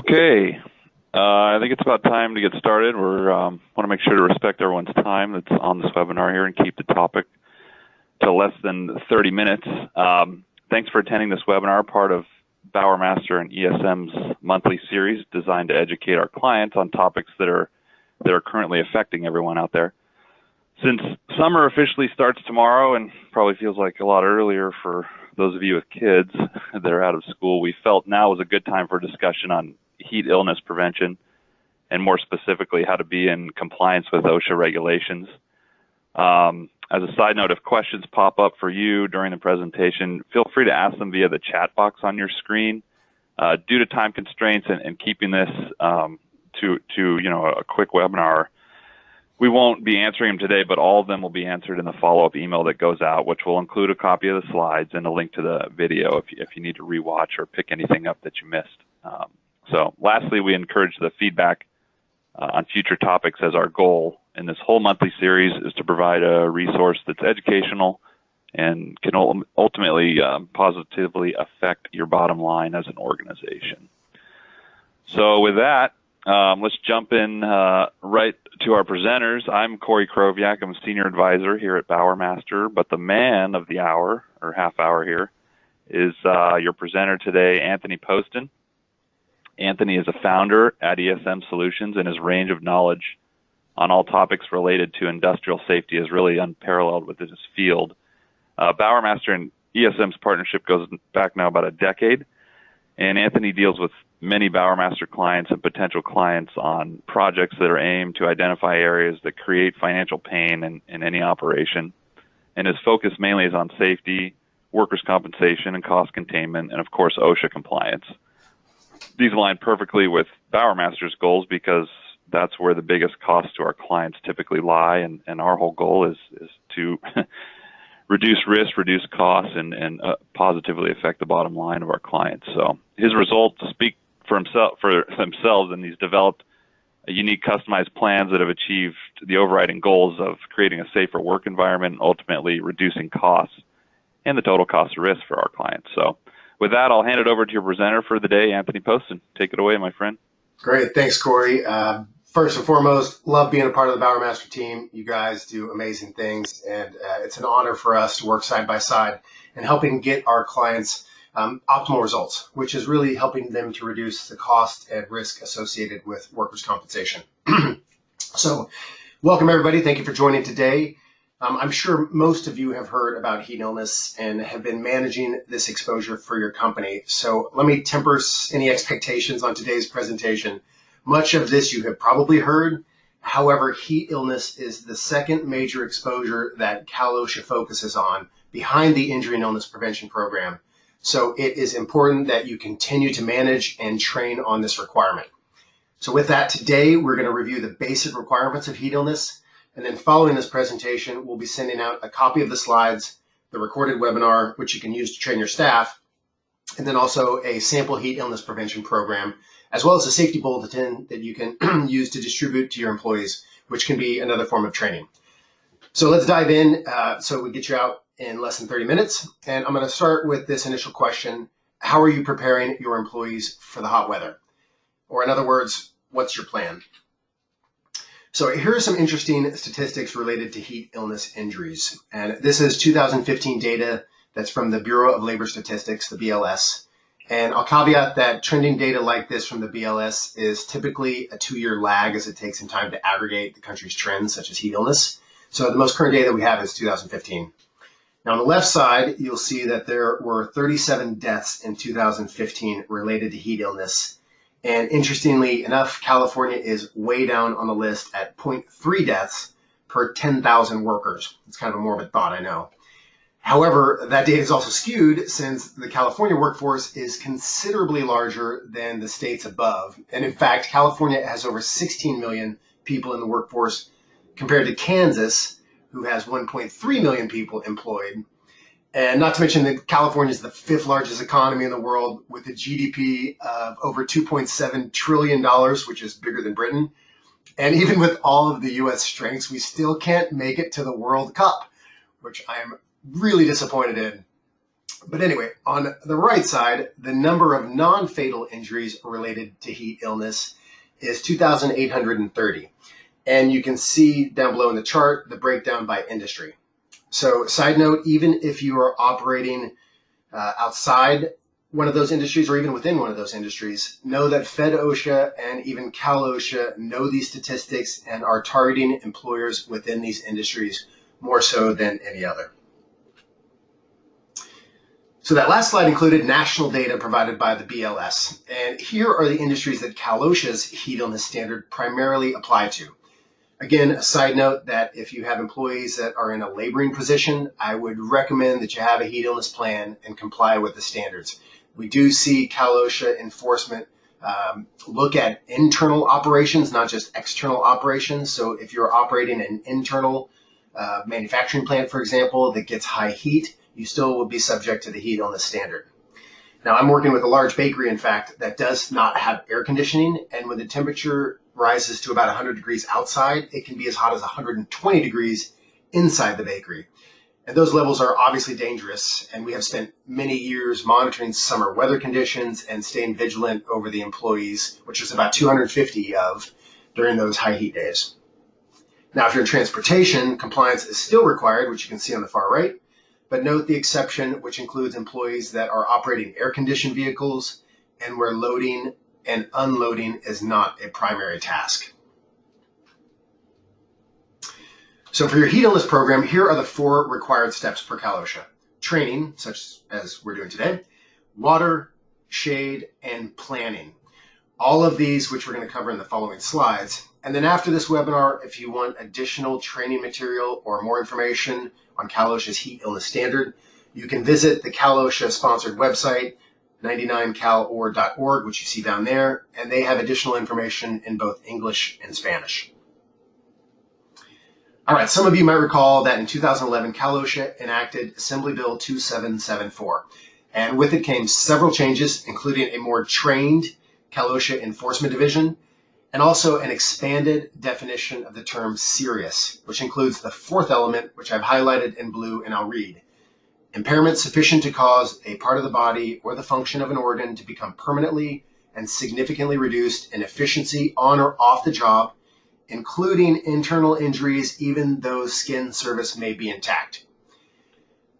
Okay, I think it's about time to get started. We want to make sure to respect everyone's time that's on this webinar here and keep the topic to less than 30 minutes. Thanks for attending this webinar, part of Bowermaster and ESM's monthly series designed to educate our clients on topics that are currently affecting everyone out there. Since summer officially starts tomorrow and probably feels like a lot earlier for those of you with kids that are out of school, we felt now was a good time for discussion on heat illness prevention, and more specifically, how to be in compliance with Osha regulations. As a side note, if questions pop up for you during the presentation, feel free to ask them via the chat box on your screen. Due to time constraints and keeping this to a quick webinar, we won't be answering them today, but all of them will be answered in the follow-up email that goes out, which will include a copy of the slides and a link to the video if you need to rewatch or pick anything up that you missed. So lastly, we encourage the feedback on future topics, as our goal in this whole monthly series is to provide a resource that's educational and can ultimately positively affect your bottom line as an organization. So with that, let's jump in right to our presenters. I'm Corey Kroviak. I'm a senior advisor here at Bowermaster, but the man of the hour, or half hour here, is your presenter today, Anthony Poston. Anthony is a founder at ESM Solutions, and his range of knowledge on all topics related to industrial safety is really unparalleled within his field. Bowermaster and ESM's partnership goes back now about a decade, and Anthony deals with many Bowermaster clients and potential clients on projects that are aimed to identify areas that create financial pain in any operation. And his focus mainly is on safety, workers' compensation, and cost containment, and of course OSHA compliance. These align perfectly with Bowermaster's goals because that's where the biggest costs to our clients typically lie, and our whole goal is to reduce risk, reduce costs, and positively affect the bottom line of our clients. So his results speak for themselves, and he's developed a unique customized plans that have achieved the overriding goals of creating a safer work environment and ultimately reducing costs and the total cost of risk for our clients. So with that, I'll hand it over to your presenter for the day, Anthony Poston. Take it away, my friend. Great. Thanks, Corey. First and foremost, love being a part of the Bowermaster team. You guys do amazing things, and it's an honor for us to work side by side and helping get our clients optimal results, which is really helping them to reduce the cost and risk associated with workers' compensation. So welcome, everybody. Thank you for joining today. I'm sure most of you have heard about heat illness and have been managing this exposure for your company. So let me temper any expectations on today's presentation. Much of this you have probably heard. However, heat illness is the second major exposure that Cal OSHA focuses on behind the Injury and Illness Prevention Program. So it is important that you continue to manage and train on this requirement. So with that, today we're going to review the basic requirements of heat illness. And then following this presentation, we'll be sending out a copy of the slides, the recorded webinar, which you can use to train your staff, and then also a sample heat illness prevention program, as well as a safety bulletin that you can use to distribute to your employees, which can be another form of training. So let's dive in so we get you out in less than 30 minutes. And I'm going to start with this initial question. How are you preparing your employees for the hot weather? Or in other words, what's your plan? So here are some interesting statistics related to heat illness injuries. And this is 2015 data that's from the Bureau of Labor Statistics, the BLS. And I'll caveat that trending data like this from the BLS is typically a 2-year lag, as it takes some time to aggregate the country's trends, such as heat illness. So the most current data we have is 2015. Now on the left side, you'll see that there were 37 deaths in 2015 related to heat illness. And interestingly enough, California is way down on the list at 0.3 deaths per 10,000 workers. It's kind of a morbid thought, I know. However, that data is also skewed since the California workforce is considerably larger than the states above. And in fact, California has over 16 million people in the workforce compared to Kansas, who has 1.3 million people employed. And not to mention that California is the 5th largest economy in the world with a GDP of over $2.7 trillion, which is bigger than Britain. And even with all of the U.S. strengths, we still can't make it to the World Cup, which I am really disappointed in. But anyway, on the right side, the number of non-fatal injuries related to heat illness is 2,830. And you can see down below in the chart the breakdown by industry. So side note, even if you are operating outside one of those industries or even within one of those industries, know that Fed OSHA and even Cal OSHA know these statistics and are targeting employers within these industries more so than any other. So that last slide included national data provided by the BLS. And here are the industries that Cal OSHA's heat illness standard primarily apply to. Again, a side note that if you have employees that are in a laboring position, I would recommend that you have a heat illness plan and comply with the standards. We do see Cal OSHA enforcement look at internal operations, not just external operations. So if you're operating an internal manufacturing plant, for example, that gets high heat, you still will be subject to the heat illness standard. Now, I'm working with a large bakery, in fact, that does not have air conditioning, and when the temperature rises to about 100 degrees outside, it can be as hot as 120 degrees inside the bakery. And those levels are obviously dangerous, and we have spent many years monitoring summer weather conditions and staying vigilant over the employees, which is about 250 of during those high heat days. Now, if you're in transportation, compliance is still required, which you can see on the far right, but note the exception, which includes employees that are operating air-conditioned vehicles and where loading and unloading is not a primary task. So for your heat illness program, here are the 4 required steps per Cal OSHA. Training, such as we're doing today, water, shade, and planning. All of these, which we're going to cover in the following slides. And then after this webinar, if you want additional training material or more information on Cal OSHA's heat illness standard, you can visit the Cal OSHA sponsored website, 99calor.org, which you see down there, and they have additional information in both English and Spanish. All right, some of you might recall that in 2011, Cal OSHA enacted Assembly Bill 2774, and with it came several changes, including a more trained Cal OSHA Enforcement Division, and also an expanded definition of the term serious, which includes the 4th element, which I've highlighted in blue, and I'll read. Impairment sufficient to cause a part of the body or the function of an organ to become permanently and significantly reduced in efficiency on or off the job, including internal injuries, even though skin surface may be intact.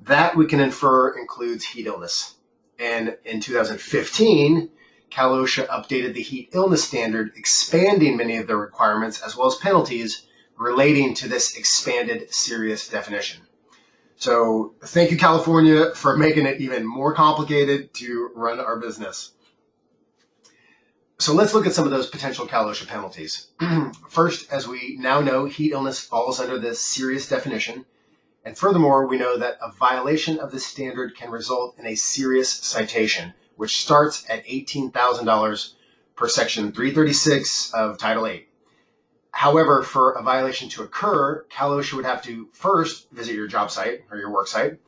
That we can infer includes heat illness. And in 2015, Cal OSHA updated the heat illness standard, expanding many of the requirements as well as penalties relating to this expanded serious definition. So thank you, California, for making it even more complicated to run our business. So let's look at some of those potential Cal OSHA penalties. First, as we now know, heat illness falls under this serious definition. And furthermore, we know that a violation of this standard can result in a serious citation, which starts at $18,000 per Section 336 of Title 8. However, for a violation to occur, Cal OSHA would have to first visit your job site or your work site,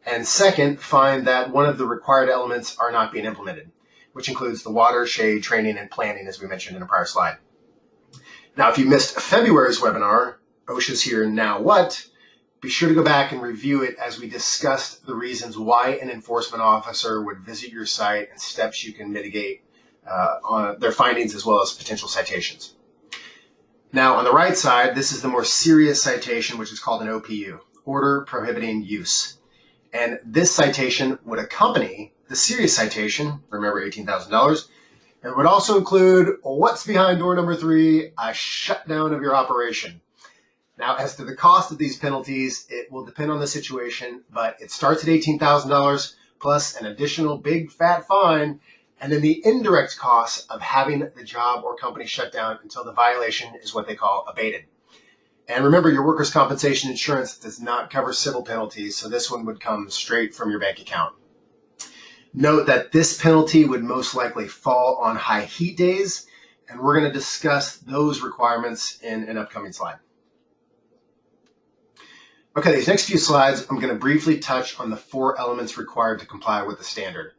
and second, find that one of the required elements are not being implemented, which includes the water, shade, training, and planning, as we mentioned in a prior slide. Now, if you missed February's webinar, OSHA's Here Now What?, be sure to go back and review it as we discussed the reasons why an enforcement officer would visit your site and steps you can mitigate on their findings as well as potential citations. Now, on the right side, this is the more serious citation, which is called an OPU, Order Prohibiting Use. And this citation would accompany the serious citation, remember $18,000, and would also include what's behind door number 3, a shutdown of your operation. Now, as to the cost of these penalties, it will depend on the situation, but it starts at $18,000 plus an additional big fat fine, and then the indirect costs of having the job or company shut down until the violation is what they call abated. And remember, your workers' compensation insurance does not cover civil penalties, so this one would come straight from your bank account. Note that this penalty would most likely fall on high heat days, and we're going to discuss those requirements in an upcoming slide. Okay, these next few slides, I'm going to briefly touch on the 4 elements required to comply with the standard.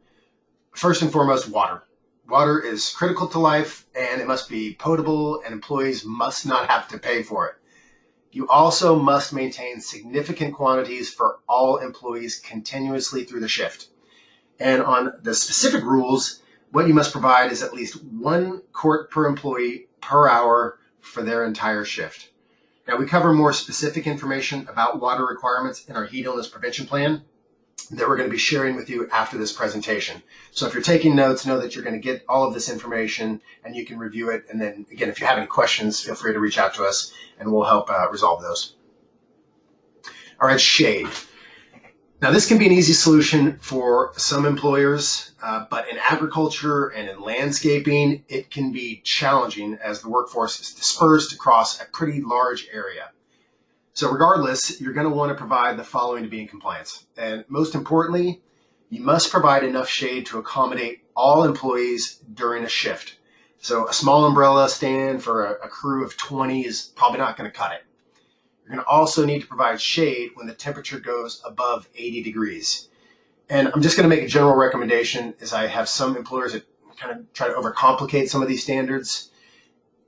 First and foremost, water. Water is critical to life, and it must be potable, and employees must not have to pay for it. You also must maintain significant quantities for all employees continuously through the shift. And on the specific rules, what you must provide is at least 1 quart per employee per hour for their entire shift. Now, we cover more specific information about water requirements in our heat illness prevention plan that we're going to be sharing with you after this presentation. So if you're taking notes, know that you're going to get all of this information and you can review it. And then again, if you have any questions, feel free to reach out to us and we'll help resolve those. All right, shade. Now, this can be an easy solution for some employers, but in agriculture and in landscaping, it can be challenging as the workforce is dispersed across a pretty large area. So regardless, you're going to want to provide the following to be in compliance. And most importantly, you must provide enough shade to accommodate all employees during a shift. So a small umbrella stand for a crew of 20 is probably not going to cut it. You're going to also need to provide shade when the temperature goes above 80 degrees. And I'm just going to make a general recommendation, as I have some employers that kind of try to overcomplicate some of these standards.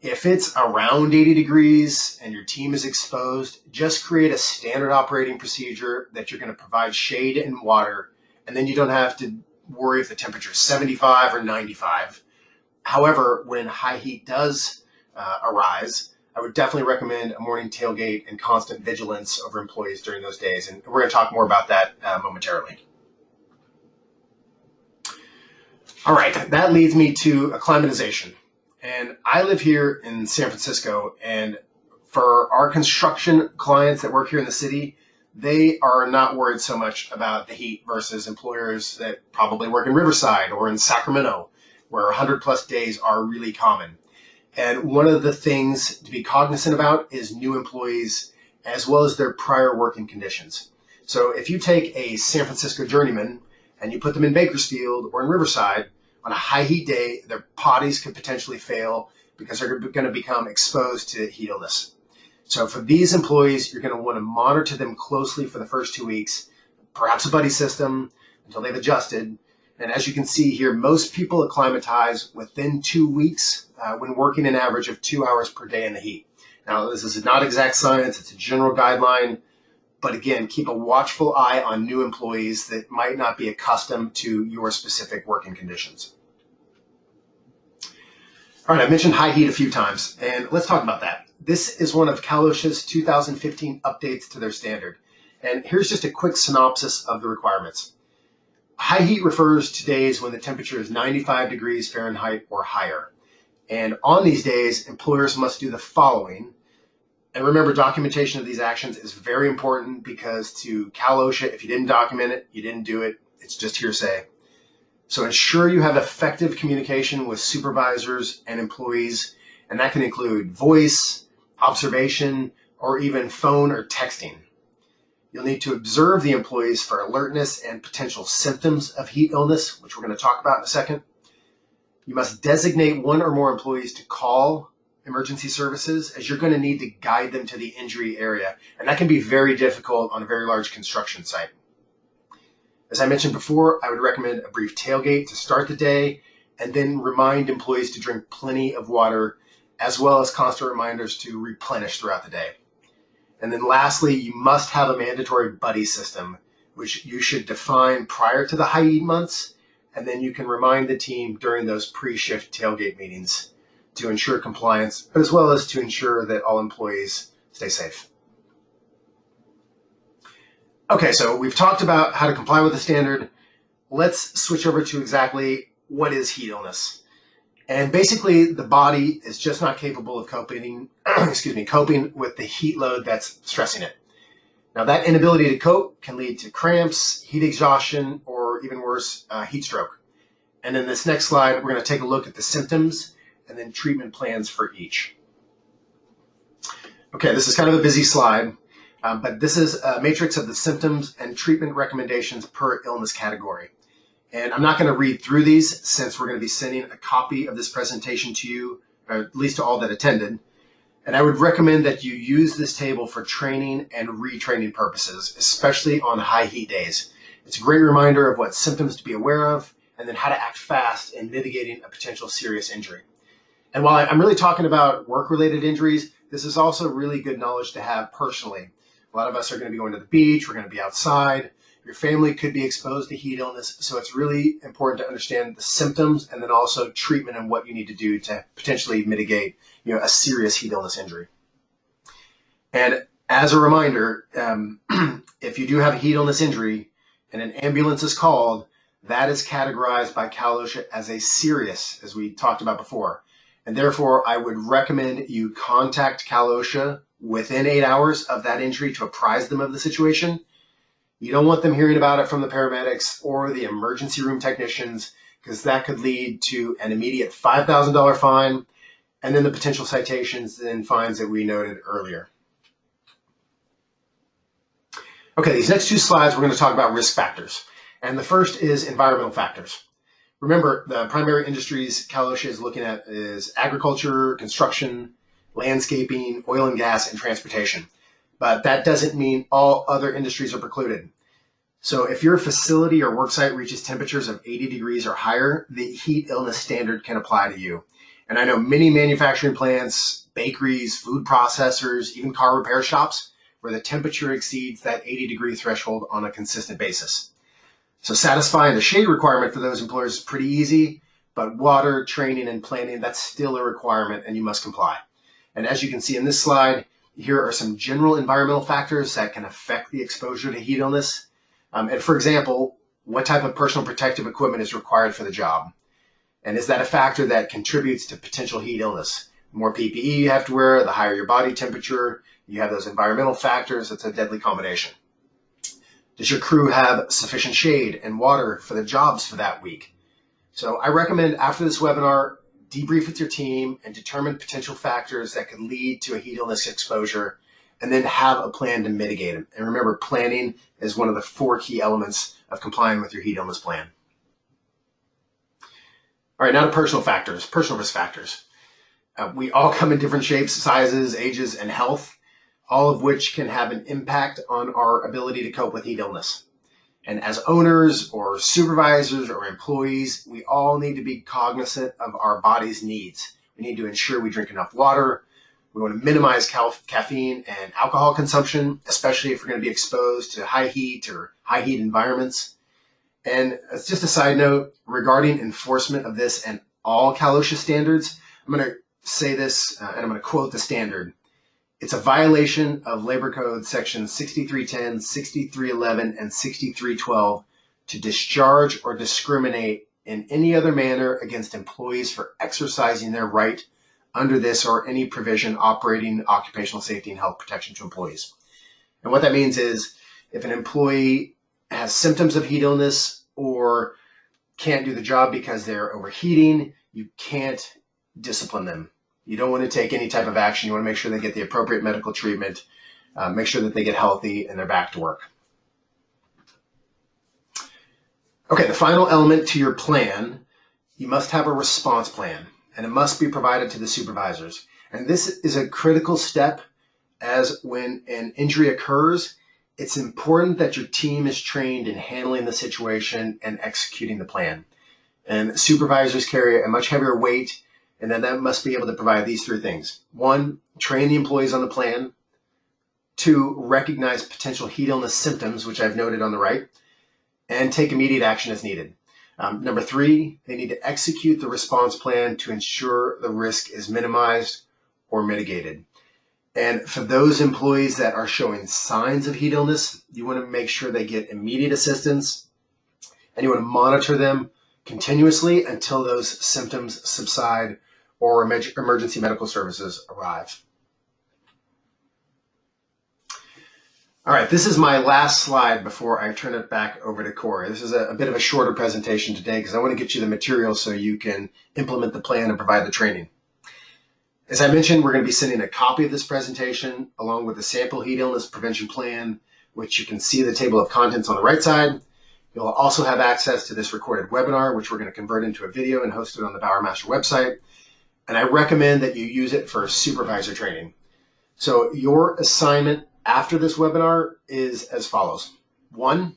If it's around 80 degrees and your team is exposed, just create a standard operating procedure that you're going to provide shade and water, and then you don't have to worry if the temperature is 75 or 95. However, when high heat does arise, I would definitely recommend a morning tailgate and constant vigilance over employees during those days. And we're going to talk more about that momentarily. All right, that leads me to acclimatization. And I live here in San Francisco, and for our construction clients that work here in the city, they are not worried so much about the heat versus employers that probably work in Riverside or in Sacramento, where 100+ days are really common. And one of the things to be cognizant about is new employees as well as their prior working conditions. So if you take a San Francisco journeyman and you put them in Bakersfield or in Riverside, on a high heat day, their potties could potentially fail because they're going to become exposed to heat illness. So for these employees, you're going to want to monitor them closely for the first 2 weeks, perhaps a buddy system until they've adjusted. And as you can see here, most people acclimatize within 2 weeks when working an average of 2 hours per day in the heat. Now, this is not exact science. It's a general guideline. But again, keep a watchful eye on new employees that might not be accustomed to your specific working conditions. All right, I mentioned high heat a few times, and let's talk about that. This is one of Cal OSHA's 2015 updates to their standard. And here's just a quick synopsis of the requirements. High heat refers to days when the temperature is 95 degrees Fahrenheit or higher. And on these days, employers must do the following. And remember, documentation of these actions is very important because to Cal OSHA, if you didn't document it, you didn't do it. It's just hearsay. So ensure you have effective communication with supervisors and employees, and that can include voice, observation, or even phone or texting. You'll need to observe the employees for alertness and potential symptoms of heat illness, which we're going to talk about in a second. You must designate 1 or more employees to call emergency services, as you're going to need to guide them to the injury area. And that can be very difficult on a very large construction site. As I mentioned before, I would recommend a brief tailgate to start the day, and then remind employees to drink plenty of water, as well as constant reminders to replenish throughout the day. And then lastly, you must have a mandatory buddy system, which you should define prior to the high heat months, and then you can remind the team during those pre-shift tailgate meetings to ensure compliance, as well as to ensure that all employees stay safe. Okay, so we've talked about how to comply with the standard. Let's switch over to exactly what is heat illness. And basically, the body is just not capable of coping with the heat load that's stressing it. Now, that inability to cope can lead to cramps, heat exhaustion, or even worse, heat stroke. And in this next slide, we're going to take a look at the symptoms and then treatment plans for each. Okay, this is kind of a busy slide. But this is a matrix of the symptoms and treatment recommendations per illness category. And I'm not going to read through these since we're going to be sending a copy of this presentation to you, or at least to all that attended. And I would recommend that you use this table for training and retraining purposes, especially on high heat days. It's a great reminder of what symptoms to be aware of and then how to act fast in mitigating a potential serious injury. And while I'm really talking about work-related injuries, this is also really good knowledge to have personally. A lot of us are going to be going to the beach, we're going to be outside, Your family could be exposed to heat illness, so it's really important to understand the symptoms and then also treatment and what you need to do to potentially mitigate, a serious heat illness injury. And as a reminder, if you do have a heat illness injury and an ambulance is called, that is categorized by Cal OSHA as a serious, as we talked about before. And therefore, I would recommend you contact Cal OSHA within 8 hours of that injury to apprise them of the situation. You don't want them hearing about it from the paramedics or the emergency room technicians, because that could lead to an immediate $5,000 fine and then the potential citations and fines that we noted earlier. Okay, these next two slides, we're going to talk about risk factors. And the first is environmental factors. Remember, the primary industries Cal OSHA is looking at is agriculture, construction, landscaping, oil and gas, and transportation. But that doesn't mean all other industries are precluded. So if your facility or worksite reaches temperatures of 80 degrees or higher, the heat illness standard can apply to you. And I know many manufacturing plants, bakeries, food processors, even car repair shops, where the temperature exceeds that 80-degree threshold on a consistent basis. So satisfying the shade requirement for those employers is pretty easy, but water, training, and planning, that's still a requirement and you must comply. And as you can see in this slide, here are some general environmental factors that can affect the exposure to heat illness. And for example, what type of personal protective equipment is required for the job? And is that a factor that contributes to potential heat illness? The more PPE you have to wear, the higher your body temperature, you have those environmental factors, it's a deadly combination. Does your crew have sufficient shade and water for the jobs for that week? So I recommend after this webinar, debrief with your team and determine potential factors that could lead to a heat illness exposure, and then have a plan to mitigate them. And remember, planning is one of the 4 key elements of complying with your heat illness plan. All right, now to personal risk factors. We all come in different shapes, sizes, ages, and health, all of which can have an impact on our ability to cope with heat illness. And as owners or supervisors or employees, we all need to be cognizant of our body's needs. We need to ensure we drink enough water. We want to minimize caffeine and alcohol consumption, especially if we're going to be exposed to high heat or high heat environments. And as just a side note, regarding enforcement of this and all Cal OSHA standards, I'm going to say this and I'm going to quote the standard. It's a violation of Labor Code Section 6310, 6311, and 6312 to discharge or discriminate in any other manner against employees for exercising their right under this or any provision operating occupational safety and health protection to employees. And what that means is if an employee has symptoms of heat illness or can't do the job because they're overheating, you can't discipline them. You don't want to take any type of action. You want to make sure they get the appropriate medical treatment, make sure that they get healthy and they're back to work. Okay, the final element to your plan, you must have a response plan, and it must be provided to the supervisors. And this is a critical step, as when an injury occurs, it's important that your team is trained in handling the situation and executing the plan. And supervisors carry a much heavier weight, and then that must be able to provide these 3 things. 1, train the employees on the plan. 2, recognize potential heat illness symptoms, which I've noted on the right, and take immediate action as needed. Number 3, they need to execute the response plan to ensure the risk is minimized or mitigated. And for those employees that are showing signs of heat illness, you want to make sure they get immediate assistance, and you want to monitor them continuously until those symptoms subside or emergency medical services arrive. All right, this is my last slide before I turn it back over to Corey. This is a bit of a shorter presentation today because I want to get you the material so you can implement the plan and provide the training. As I mentioned, we're going to be sending a copy of this presentation along with the sample heat illness prevention plan, which you can see the table of contents on the right side. You'll also have access to this recorded webinar, which we're going to convert into a video and host it on the Bowermaster website. And I recommend that you use it for supervisor training. So your assignment after this webinar is as follows. 1,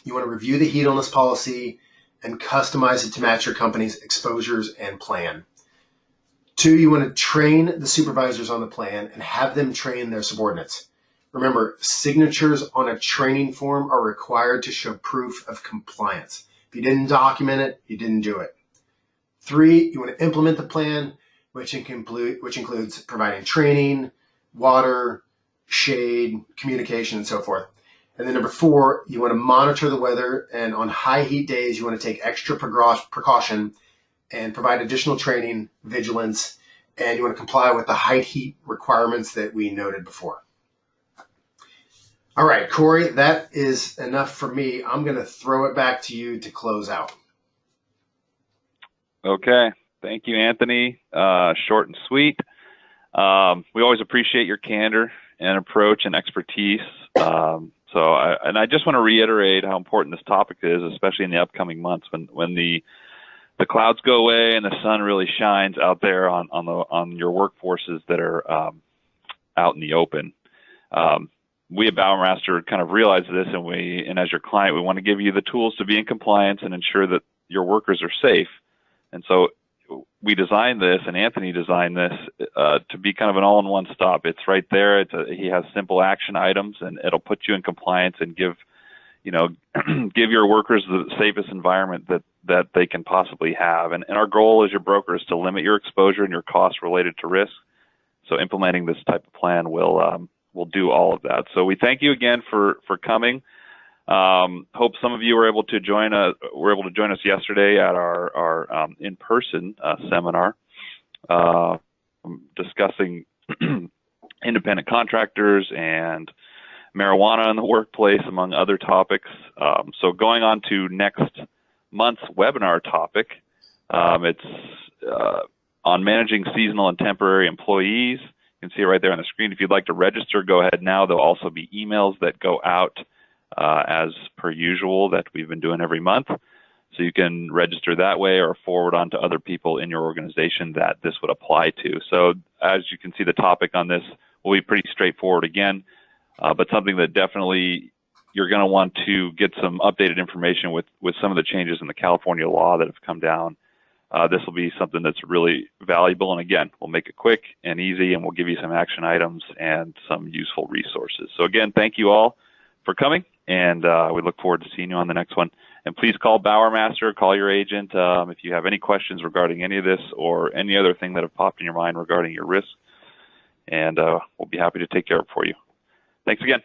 you want to review the heat illness policy and customize it to match your company's exposures and plan. 2, you want to train the supervisors on the plan and have them train their subordinates. Remember, signatures on a training form are required to show proof of compliance. If you didn't document it, you didn't do it. 3, you want to implement the plan, which includes providing training, water, shade, communication, and so forth. And then number 4, you want to monitor the weather, and on high heat days, you want to take extra precaution and provide additional training, vigilance, and you want to comply with the high heat requirements that we noted before. All right, Corey, that is enough for me. I'm going to throw it back to you to close out. Okay. Thank you, Anthony. Short and sweet. We always appreciate your candor and approach and expertise. I just want to reiterate how important this topic is, especially in the upcoming months when the clouds go away and the sun really shines out there on your workforces that are out in the open. We at Bowermaster kind of realize this, and as your client, we want to give you the tools to be in compliance and ensure that your workers are safe. And so we designed this, and Anthony designed this to be kind of an all-in-one stop. It's right there. He has simple action items, and it'll put you in compliance and give your workers the safest environment that they can possibly have. And our goal as your broker is to limit your exposure and your costs related to risk. So implementing this type of plan will do all of that. So we thank you again for coming. Hope some of you were able to join us yesterday at our in-person seminar discussing independent contractors and marijuana in the workplace, among other topics. So going on to next month's webinar topic, it's on managing seasonal and temporary employees. You can see it right there on the screen. If you'd like to register, go ahead now. There'll also be emails that go out as per usual that we've been doing every month. So you can register that way or forward on to other people in your organization that this would apply to. So as you can see, the topic on this will be pretty straightforward again, but something that definitely you're going to want to get some updated information with some of the changes in the California law that have come down. This will be something that's really valuable. And again, we'll make it quick and easy, and we'll give you some action items and some useful resources. So again, thank you all for coming, and we look forward to seeing you on the next one. And please call Bowermaster, call your agent if you have any questions regarding any of this or any other thing that have popped in your mind regarding your risk, and we'll be happy to take care of it for you. Thanks again.